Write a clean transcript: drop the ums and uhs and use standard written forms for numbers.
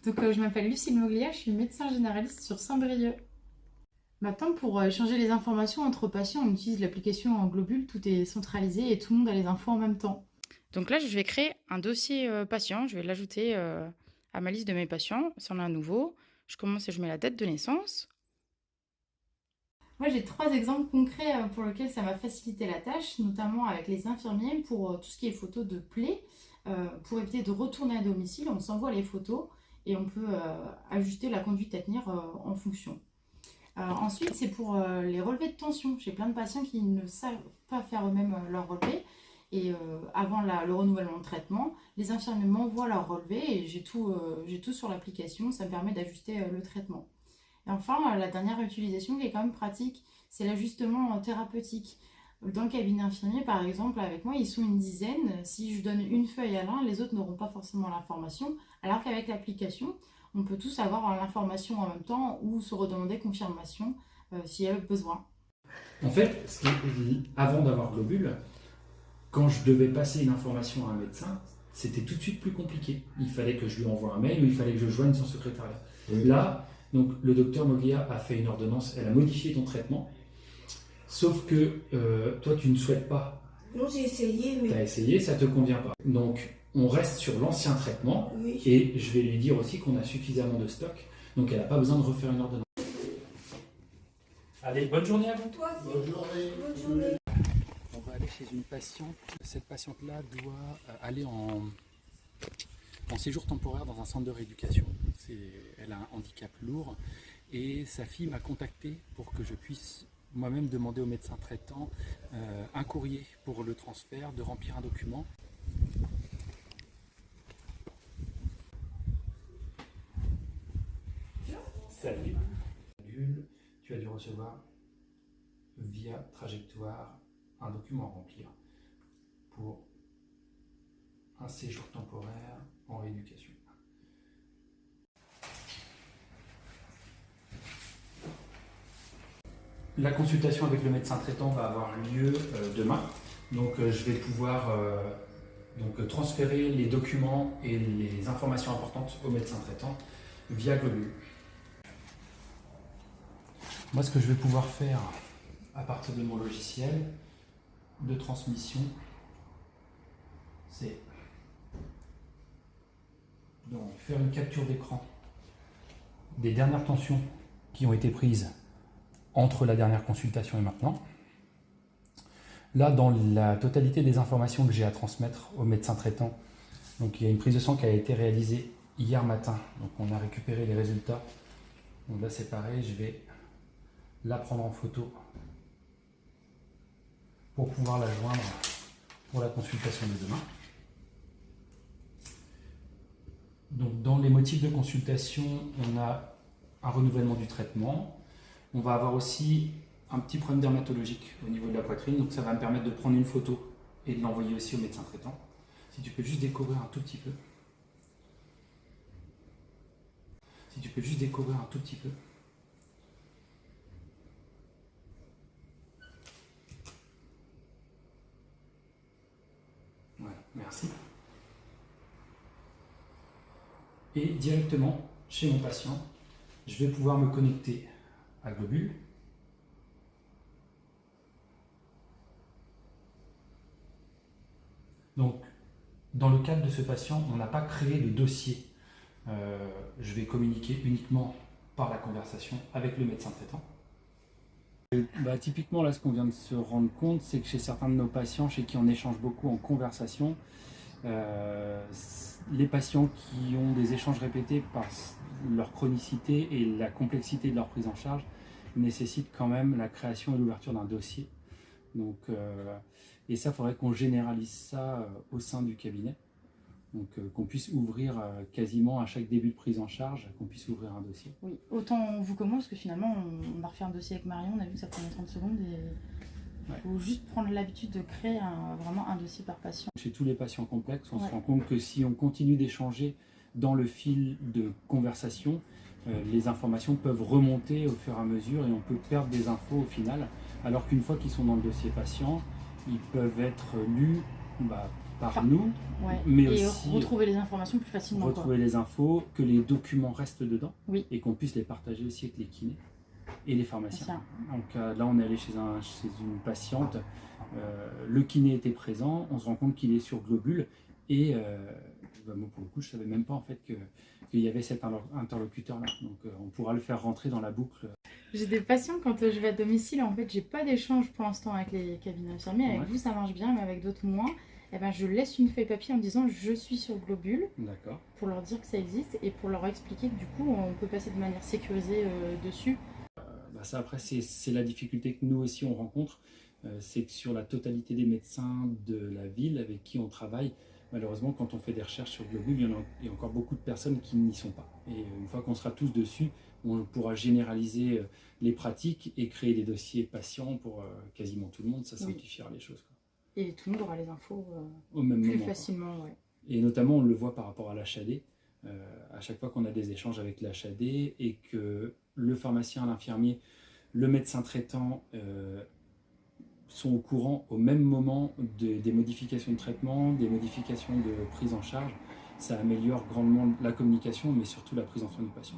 Je m'appelle Lucille Moglia, je suis médecin généraliste sur Saint-Brieuc. Maintenant, pour échanger les informations entre patients, on utilise l'application en Globule, tout est centralisé et tout le monde a les infos en même temps. Donc là, je vais créer un dossier patient, je vais l'ajouter à ma liste de mes patients. C'en est un nouveau. Je commence et je mets la date de naissance. Moi, j'ai 3 exemples concrets pour lesquels ça m'a facilité la tâche, notamment avec les infirmiers pour tout ce qui est photos de plaies. Pour éviter de retourner à domicile, on s'envoie les photos et on peut ajuster la conduite à tenir en fonction. Ensuite, c'est pour les relevés de tension. J'ai plein de patients qui ne savent pas faire eux-mêmes leurs relevés. Et avant le renouvellement de traitement, les infirmiers m'envoient leurs relevés et j'ai tout sur l'application. Ça me permet d'ajuster le traitement. Et enfin, la dernière utilisation qui est quand même pratique, c'est l'ajustement thérapeutique. Dans le cabinet infirmier, par exemple, avec moi, ils sont une dizaine. Si je donne une feuille à l'un, les autres n'auront pas forcément l'information. Alors qu'avec l'application, on peut tous avoir l'information en même temps ou se redemander confirmation s'il y a besoin. En fait, avant d'avoir Globule, quand je devais passer une information à un médecin, c'était tout de suite plus compliqué. Il fallait que je lui envoie un mail ou il fallait que je joigne son secrétariat. Oui. Là, donc, le docteur Moglia a fait une ordonnance, elle a modifié ton traitement, sauf que toi, tu ne souhaites pas. Non, j'ai essayé, mais... Tu as essayé, ça ne te convient pas. Donc, on reste sur l'ancien traitement, oui. Et je vais lui dire aussi qu'on a suffisamment de stock, donc elle n'a pas besoin de refaire une ordonnance. Allez, bonne journée à vous. Toi aussi. Bonne journée. Bonne journée. On va aller chez une patiente. Cette patiente-là doit aller en séjour temporaire dans un centre de rééducation. Elle a un handicap lourd et sa fille m'a contacté pour que je puisse moi-même demander au médecin traitant un courrier pour le transfert, de remplir un document. Salut. Tu as dû recevoir via trajectoire un document à remplir pour un séjour temporaire en rééducation. La consultation avec le médecin traitant va avoir lieu demain. Donc je vais pouvoir transférer les documents et les informations importantes au médecin traitant via Globule. Moi, ce que je vais pouvoir faire à partir de mon logiciel de transmission, c'est donc faire une capture d'écran des dernières tensions qui ont été prises entre la dernière consultation et maintenant. Là, dans la totalité des informations que j'ai à transmettre au médecin traitant, donc il y a une prise de sang qui a été réalisée hier matin, donc on a récupéré les résultats. Donc là, c'est pareil, je vais la prendre en photo pour pouvoir la joindre pour la consultation de demain. Donc dans les motifs de consultation, on a un renouvellement du traitement. On va avoir aussi un petit problème dermatologique au niveau de la poitrine, donc ça va me permettre de prendre une photo et de l'envoyer aussi au médecin traitant. Si tu peux juste découvrir un tout petit peu. Si tu peux juste découvrir un tout petit peu. Voilà, merci. Et directement chez mon patient, je vais pouvoir me connecter à Globule. Donc, dans le cadre de ce patient, on n'a pas créé de dossier. Je vais communiquer uniquement par la conversation avec le médecin traitant. Typiquement, là, ce qu'on vient de se rendre compte, c'est que chez certains de nos patients, chez qui on échange beaucoup en conversation, les patients qui ont des échanges répétés par leur chronicité et la complexité de leur prise en charge nécessitent quand même la création et l'ouverture d'un dossier. Donc, et ça, il faudrait qu'on généralise ça au sein du cabinet. Donc qu'on puisse ouvrir quasiment à chaque début de prise en charge, qu'on puisse ouvrir un dossier. Oui, autant vous que moi, parce que finalement, on a refait un dossier avec Marion, on a vu que ça prenait 30 secondes et il faut juste prendre l'habitude de créer vraiment un dossier par patient. Chez tous les patients complexes, on se rend compte que si on continue d'échanger dans le fil de conversation, les informations peuvent remonter au fur et à mesure et on peut perdre des infos au final, alors qu'une fois qu'ils sont dans le dossier patient, ils peuvent être lus par nous, Ouais. mais Et aussi retrouver les informations plus facilement. retrouver les infos, que les documents restent dedans, Oui. et qu'on puisse les partager aussi avec les kinés et les pharmaciens. Tiens. Donc là, on est allé chez une patiente, le kiné était présent, on se rend compte qu'il est sur globule, et moi, pour le coup, je ne savais même pas en fait qu'il y avait cet interlocuteur-là. Donc on pourra le faire rentrer dans la boucle. J'ai des patients, quand je vais à domicile, en fait, j'ai pas d'échange pour l'instant avec les cabinets infirmiers. Avec vous, ça marche bien, mais avec d'autres moins. Eh ben, je laisse une feuille papier en disant je suis sur globule, pour leur dire que ça existe et pour leur expliquer que du coup on peut passer de manière sécurisée dessus. Ça, après, c'est la difficulté que nous aussi on rencontre, c'est que sur la totalité des médecins de la ville avec qui on travaille, malheureusement quand on fait des recherches sur globule, il y a encore beaucoup de personnes qui n'y sont pas. Et une fois qu'on sera tous dessus, on pourra généraliser les pratiques et créer des dossiers patients pour quasiment tout le monde, ça simplifiera les choses, quoi. Et tout le monde aura les infos au même plus moment, facilement. quoi. Ouais. Et notamment, on le voit par rapport à l'HAD. À chaque fois qu'on a des échanges avec l'HAD et que le pharmacien, l'infirmier, le médecin traitant sont au courant au même moment des modifications de traitement, des modifications de prise en charge, ça améliore grandement la communication, mais surtout la prise en soin du patient.